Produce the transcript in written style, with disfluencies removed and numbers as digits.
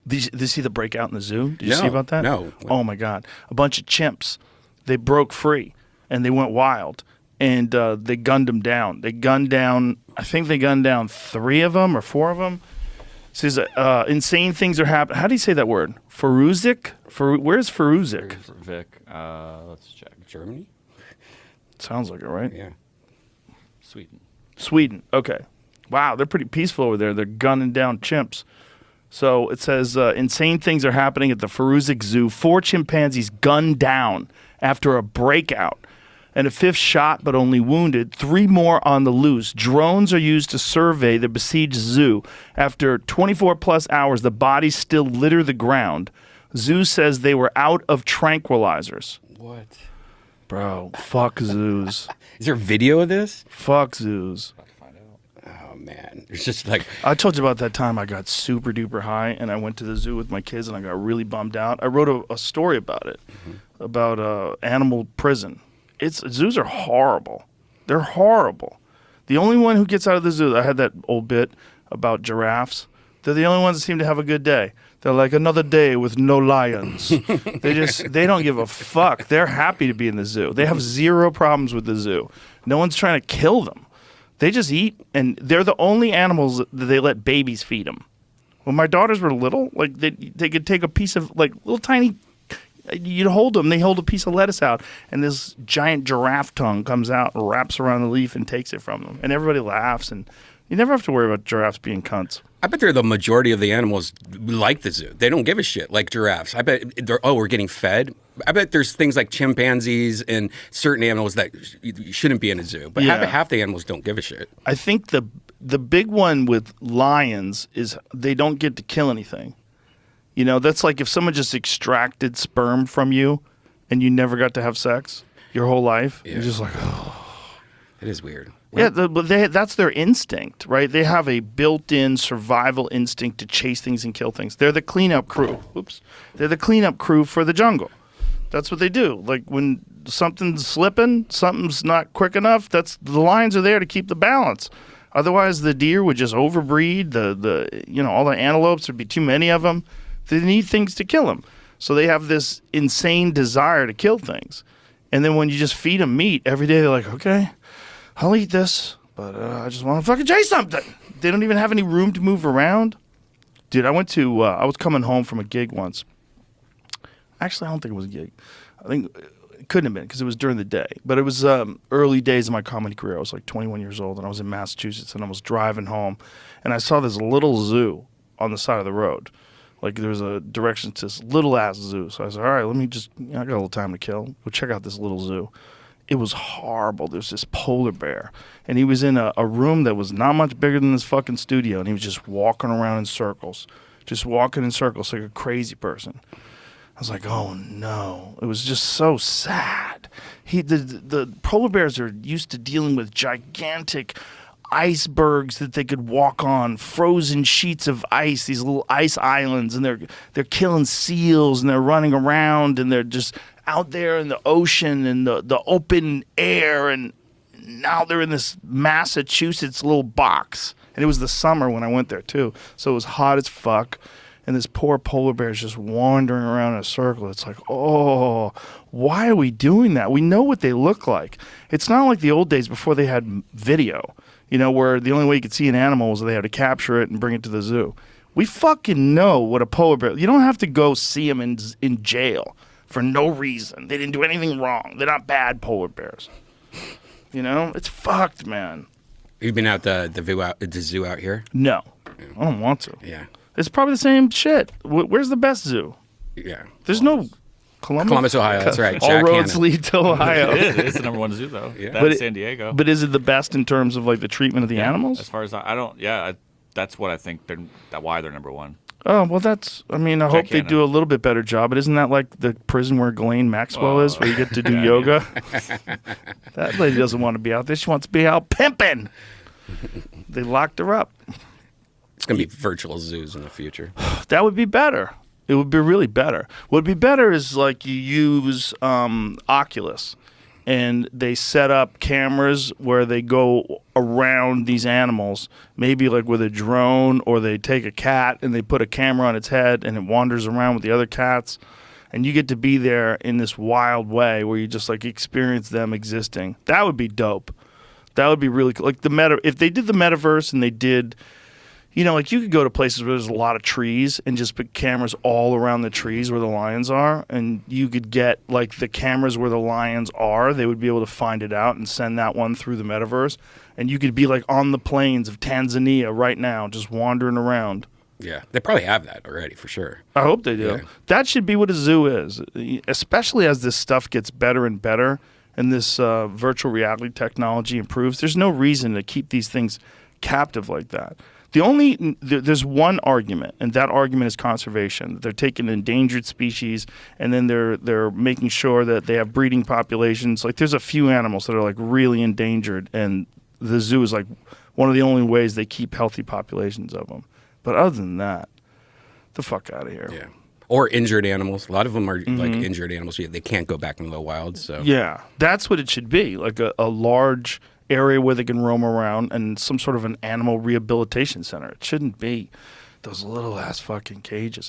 Did you see the breakout in the zoo? Did you see about that? No. Oh my God. A bunch of chimps. They broke free and they went wild. And they gunned them down. They gunned down, I think they gunned down 3 of them or 4 of them. It says insane things are happening. How do you say that word? Faruzik? Where's Faruzik? Vic, let's check. Germany? Sounds like it, right? Yeah. Sweden. Okay. Wow, they're pretty peaceful over there. They're gunning down chimps. So it says insane things are happening at the Faruzik Zoo. 4 chimpanzees gunned down after a breakout. And a 5th shot but only wounded. 3 more on the loose. Drones are used to survey the besieged zoo. After 24-plus hours, the bodies still litter the ground. Zoo says they were out of tranquilizers. What? Bro, fuck zoos. Is there a video of this? Fuck zoos. Oh, man. It's just like... I told you about that time I got super duper high and I went to the zoo with my kids and I got really bummed out. I wrote a story about it, about animal prison. Zoos are horrible. They're horrible. The only one who gets out of the zoo, I had that old bit about giraffes. They're the only ones that seem to have a good day. They're like another day with no lions. They don't give a fuck. They're happy to be in the zoo. They have 0 problems with the zoo. No one's trying to kill them. They just eat, and they're the only animals that they let babies feed them. When my daughters were little, like they could take a piece of like little tiny. You'd hold them. They hold a piece of lettuce out, and this giant giraffe tongue comes out, and wraps around the leaf, and takes it from them. And everybody laughs, and you never have to worry about giraffes being cunts. I bet they're the majority of the animals like the zoo. They don't give a shit, like giraffes. I bet we're getting fed. I bet there's things like chimpanzees and certain animals that shouldn't be in a zoo. But half the animals don't give a shit. I think the big one with lions is they don't get to kill anything. You know, that's like if someone just extracted sperm from you and you never got to have sex your whole life. Yeah. You're just like, oh. It is weird. Yeah, but that's their instinct, right? They have a built-in survival instinct to chase things and kill things. They're the cleanup crew. Oops. They're the cleanup crew for the jungle. That's what they do. Like when something's slipping, something's not quick enough, the lions are there to keep the balance. Otherwise, the deer would just overbreed. All the antelopes, there'd be too many of them. They need things to kill them. So they have this insane desire to kill things. And then when you just feed them meat every day, they're like, okay, I'll eat this, but I just want to fucking chase something. They don't even have any room to move around. Dude, I was coming home from a gig once. Actually, I don't think it was a gig. I think it couldn't have been because it was during the day. But it was early days of my comedy career. I was like 21 years old, and I was in Massachusetts, and I was driving home, and I saw this little zoo on the side of the road. Like, there was a direction to this little-ass zoo. So I said, all right, I got a little time to kill. Go check out this little zoo. It was horrible. There's this polar bear, and he was in a room that was not much bigger than this fucking studio, and he was just walking around in circles. Just walking in circles like a crazy person. I was like, oh, no. It was just so sad. The polar bears are used to dealing with gigantic icebergs that they could walk on, frozen sheets of ice, these little ice islands, and they're killing seals, and they're running around, and they're just out there in the ocean and the open air, and now they're in this Massachusetts little box. And it was the summer when I went there, too, so it was hot as fuck, and this poor polar bear is just wandering around in a circle. It's like, oh, why are we doing that? We know what they look like. It's not like the old days before they had video. Where the only way you could see an animal was they had to capture it and bring it to the zoo. We fucking know what a polar bear... You don't have to go see them in jail for no reason. They didn't do anything wrong. They're not bad polar bears. It's fucked, man. You've been out the zoo out here? No. I don't want to. Yeah. It's probably the same shit. Where's the best zoo? Yeah. There's no... Columbus, Ohio. That's right. All roads lead to Ohio. It is the number 1 zoo, though. Yeah. That's San Diego. But is it the best in terms of like the treatment of the animals? As far as I don't. Yeah, that's what I think. Why they're number 1. Oh well, I hope they do a little bit better job. But isn't that like the prison where Ghislaine Maxwell is, where you get to do yoga? That lady doesn't want to be out there. She wants to be out pimping. They locked her up. It's gonna be virtual zoos in the future. That would be better. It would be really better. What would be better is like you use Oculus, and they set up cameras where they go around these animals, maybe like with a drone, or they take a cat and they put a camera on its head and it wanders around with the other cats, and you get to be there in this wild way where you just like experience them existing. That would be dope. That would be really cool. Like if they did the metaverse and they did, you know, like you could go to places where there's a lot of trees and just put cameras all around the trees where the lions are, and you could get like the cameras where the lions are. They would be able to find it out and send that one through the metaverse, and you could be like on the plains of Tanzania right now, just wandering around. Yeah, they probably have that already for sure. I hope they do. Yeah. That should be what a zoo is, especially as this stuff gets better and better and this virtual reality technology improves. There's no reason to keep these things captive like that. There's one argument, and that argument is conservation. They're taking endangered species, and then they're making sure that they have breeding populations. Like there's a few animals that are like really endangered, and the zoo is like one of the only ways they keep healthy populations of them. But other than that, the fuck out of here. Yeah. Or injured animals. A lot of them are like injured animals. They can't go back into the wild. So yeah, that's what it should be. Like a large area where they can roam around, and some sort of an animal rehabilitation center. It shouldn't be those little ass fucking cages.